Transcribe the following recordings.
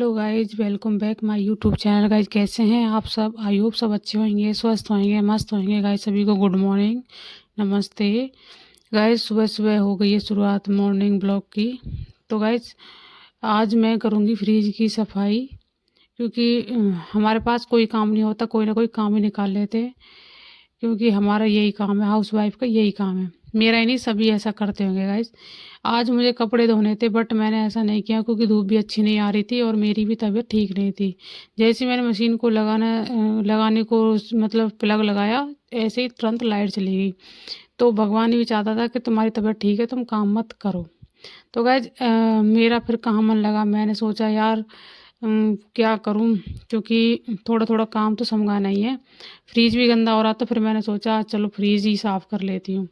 Hello guys, welcome back my YouTube channel. Guys कैसे हैं आप सब? आई होप सब अच्छे होंगे, स्वस्थ होंगे, मस्त होंगे। गाइज सभी को गुड मॉर्निंग, नमस्ते। गाइज सुबह सुबह हो गई है शुरुआत मॉर्निंग ब्लॉग की। तो गाइज आज मैं करूँगी फ्रिज की सफाई, क्योंकि हमारे पास कोई काम नहीं होता, कोई ना कोई काम ही निकाल लेते हैं। क्योंकि हमारा यही काम है, हाउस वाइफ का यही काम है। मेरा ही नहीं, सभी ऐसा करते होंगे गाइज। आज मुझे कपड़े धोने थे, बट मैंने ऐसा नहीं किया क्योंकि धूप भी अच्छी नहीं आ रही थी और मेरी भी तबीयत ठीक नहीं थी। जैसे ही मैंने मशीन को लगाने को मतलब प्लग लगाया, ऐसे ही तुरंत लाइट चली गई। तो भगवान भी चाहता था कि तुम्हारी तबीयत ठीक है, तुम काम मत करो। तो गाइज मेरा फिर कहाँ मन लगा, मैंने सोचा यार क्या करूं, क्योंकि थोड़ा थोड़ा काम तो समझाना ही है। फ्रिज भी गंदा हो रहा था, फिर मैंने सोचा चलो फ्रिज ही साफ़ कर लेती हूँ,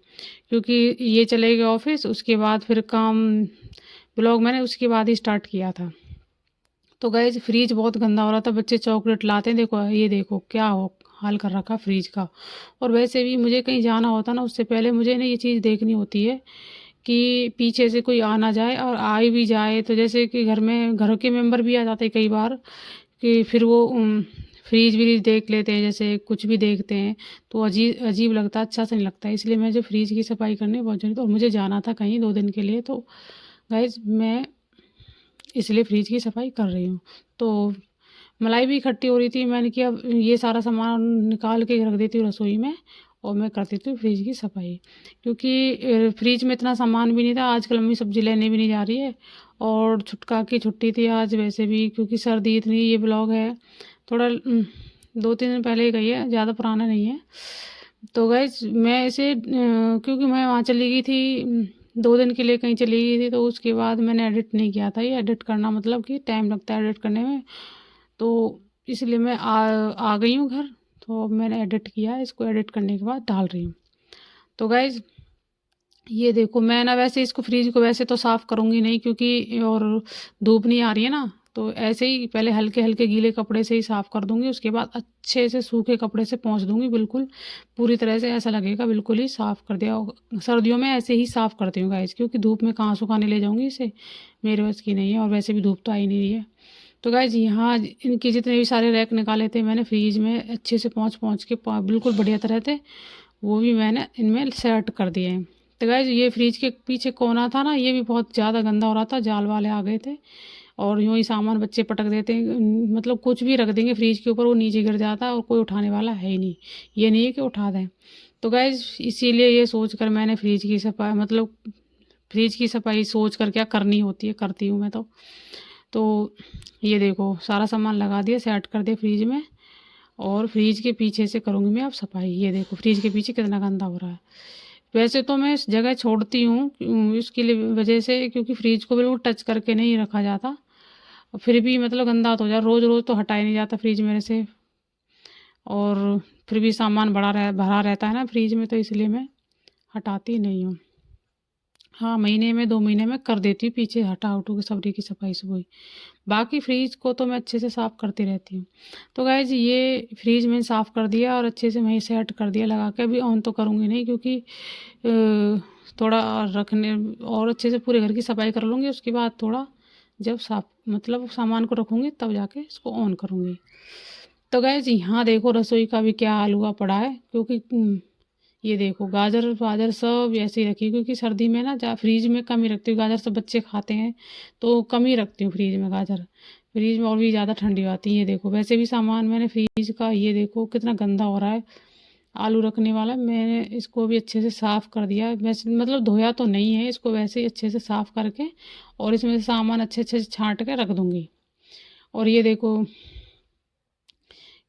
क्योंकि ये चले गए ऑफिस। उसके बाद फिर काम ब्लॉग मैंने उसके बाद ही स्टार्ट किया था। तो गाइज फ्रिज बहुत गंदा हो रहा था, बच्चे चॉकलेट लाते हैं, देखो ये देखो क्या हो हाल कर रखा फ्रिज का। और वैसे भी मुझे कहीं जाना होता ना, उससे पहले मुझे ना ये चीज़ देखनी होती है कि पीछे से कोई आ ना जाए, और आ भी जाए तो जैसे कि घर के मेंबर भी आ जाते हैं कई बार, कि फिर वो फ्रीज व्रीज देख लेते हैं, जैसे कुछ भी देखते हैं तो अजीब अजीब लगता है, अच्छा सा नहीं लगता है। इसलिए मैं जो फ्रीज की सफाई करने बहुत जरूरी, और मुझे जाना था कहीं 2 दिन के लिए, तो गाइज मैं इसलिए फ्रिज की सफाई कर रही हूँ। तो मलाई भी इकट्ठी हो रही थी, मैंने किया ये सारा सामान निकाल के रख देती हूँ रसोई में, और मैं कर देती हूँ फ्रिज की सफाई। क्योंकि फ्रिज में इतना सामान भी नहीं था, आजकल मम्मी सब्जी लेने भी नहीं जा रही है, और छुटका की छुट्टी थी आज वैसे भी, क्योंकि सर्दी इतनी। ये ब्लॉग है थोड़ा 2-3 दिन पहले ही गई है, ज़्यादा पुराना नहीं है। तो गाइज मैं इसे क्योंकि मैं वहाँ चली गई थी 2 दिन के लिए, कहीं चली गई थी, तो उसके बाद मैंने एडिट नहीं किया था। ये एडिट करना मतलब कि टाइम लगता है एडिट करने में, तो इसलिए मैं आ गई हूँ घर। तो अब मैंने एडिट किया है, इसको एडिट करने के बाद डाल रही हूँ। तो गाइज ये देखो, मैं ना वैसे इसको फ्रिज को वैसे तो साफ़ करूँगी नहीं, क्योंकि और धूप नहीं आ रही है ना, तो ऐसे ही पहले हल्के हल्के गीले कपड़े से ही साफ़ कर दूँगी। उसके बाद अच्छे से सूखे कपड़े से पोंछ दूँगी, बिल्कुल पूरी तरह से, ऐसा लगेगा बिल्कुल ही साफ़ कर दिया होगा। सर्दियों में ऐसे ही साफ़ करती हूँ गाइज, क्योंकि धूप में कहाँ सुखाने ले जाऊँगी इसे, मेरे बस की नहीं है, और वैसे भी धूप तो आ ही नहीं रही है। तो गाइज यहाँ इनके जितने भी सारे रैक निकाले थे मैंने फ्रीज में, अच्छे से पोंछ पोंछ के बिल्कुल बढ़िया तरह थे, वो भी मैंने इनमें सेट कर दिए हैं। तो गाइज ये फ्रिज के पीछे कोना था ना, ये भी बहुत ज़्यादा गंदा हो रहा था, जाल वाले आ गए थे, और यूँ ही सामान बच्चे पटक देते हैं, मतलब कुछ भी रख देंगे फ्रिज के ऊपर, वो नीचे गिर जाता है, और कोई उठाने वाला है ही नहीं। ये नहीं है कि उठा दें। तो गाइज इसीलिए ये सोच कर मैंने फ्रिज की सफाई, मतलब फ्रिज की सफाई सोच कर क्या करनी होती है, करती हूँ मैं तो ये देखो सारा सामान लगा दिया, सेट कर दिया फ्रिज में, और फ्रिज के पीछे से करूँगी मैं अब सफाई। ये देखो फ्रिज के पीछे कितना गंदा हो रहा है। वैसे तो मैं इस जगह छोड़ती हूँ इसके लिए वजह से, क्योंकि फ्रिज को बिल्कुल टच करके नहीं रखा जाता, और फिर भी मतलब गंदा तो हो जाए, रोज़ रोज़ तो हटाया नहीं जाता फ्रिज मेरे से, और फिर भी सामान भरा रहता है ना फ्रिज में, तो इसलिए मैं हटाती नहीं हूँ। हाँ, महीने में 2 महीने में कर देती हूँ पीछे हटा उठू के सब्जी की सफाई सुबह। बाकी फ्रिज को तो मैं अच्छे से साफ़ करती रहती हूँ। तो गाइज ये फ्रिज मैंने साफ़ कर दिया और अच्छे से वहीं सेट कर दिया लगा के। अभी ऑन तो करूँगी नहीं, क्योंकि थोड़ा रखने और अच्छे से पूरे घर की सफाई कर लूँगी, उसके बाद थोड़ा जब साफ मतलब सामान को रखूँगी तब जाके इसको ऑन करूँगी। तो गाइज यहाँ देखो रसोई का भी क्या हाल हुआ पड़ा है, क्योंकि ये देखो गाजर वाजर सब ऐसे ही रखी, क्योंकि सर्दी में ना फ्रीज में कम ही रखती हूँ गाजर, सब बच्चे खाते हैं तो कम ही रखती हूँ फ्रीज में गाजर। फ्रीज में और भी ज़्यादा ठंडी आती है। ये देखो वैसे भी सामान मैंने फ्रीज का, ये देखो कितना गंदा हो रहा है, आलू रखने वाला, मैंने इसको भी अच्छे से साफ़ कर दिया। वैसे मतलब धोया तो नहीं है इसको, वैसे ही अच्छे से साफ़ करके और इसमें से सामान अच्छे अच्छे से छाँट के रख दूँगी। और ये देखो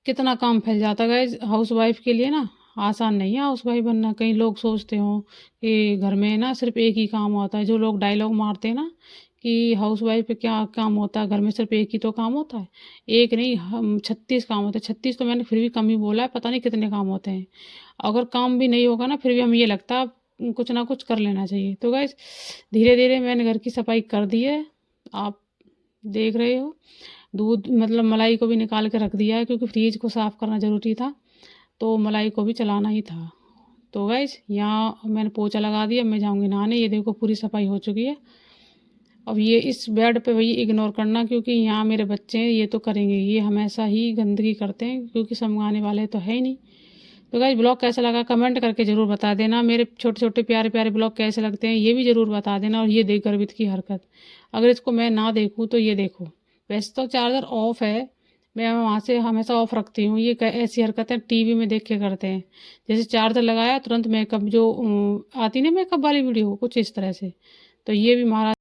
कितना काम फैल जाता है गाइज, हाउस वाइफ के लिए ना आसान नहीं है हाउस वाइफ बनना। कई लोग सोचते हो कि घर में ना सिर्फ एक ही काम होता है, जो लोग डायलॉग मारते हैं ना कि हाउस वाइफ पे क्या काम होता है, घर में सिर्फ एक ही तो काम होता है। एक नहीं, हम 36 काम होते हैं। 36 तो मैंने फिर भी कम ही बोला है, पता नहीं कितने काम होते हैं। अगर काम भी नहीं होगा ना, फिर भी हमें ये लगता है कुछ ना कुछ कर लेना चाहिए। तो गाइज धीरे धीरे मैंने घर की सफाई कर दी है, आप देख रहे हो। दूध मतलब मलाई को भी निकाल के रख दिया है, क्योंकि फ्रीज को साफ़ करना ज़रूरी था, तो मलाई को भी चलाना ही था। तो गाइज यहाँ मैंने पोछा लगा दिया, मैं जाऊँगी नहाने। ये देखो पूरी सफाई हो चुकी है, अब ये इस बेड पे भई इग्नोर करना, क्योंकि यहाँ मेरे बच्चे हैं, ये तो करेंगे, ये हमेशा ही गंदगी करते हैं, क्योंकि समझाने वाले तो है ही नहीं। तो गाइस ब्लॉग कैसा लगा कमेंट करके ज़रूर बता देना। मेरे छोटे छोटे प्यारे प्यारे ब्लॉग कैसे लगते हैं ये भी ज़रूर बता देना। और ये देख गर्वित की हरकत, अगर इसको मैं ना देखूँ तो ये देखो, वैसे तो चार्जर ऑफ है, मैं वहाँ से हमेशा ऑफ रखती हूँ, ये ऐसी हरकतें टीवी में देख के करते हैं। जैसे चार्जर लगाया तुरंत मेकअप जो आती ना मेकअप वाली वीडियो, कुछ इस तरह से। तो ये भी महाराज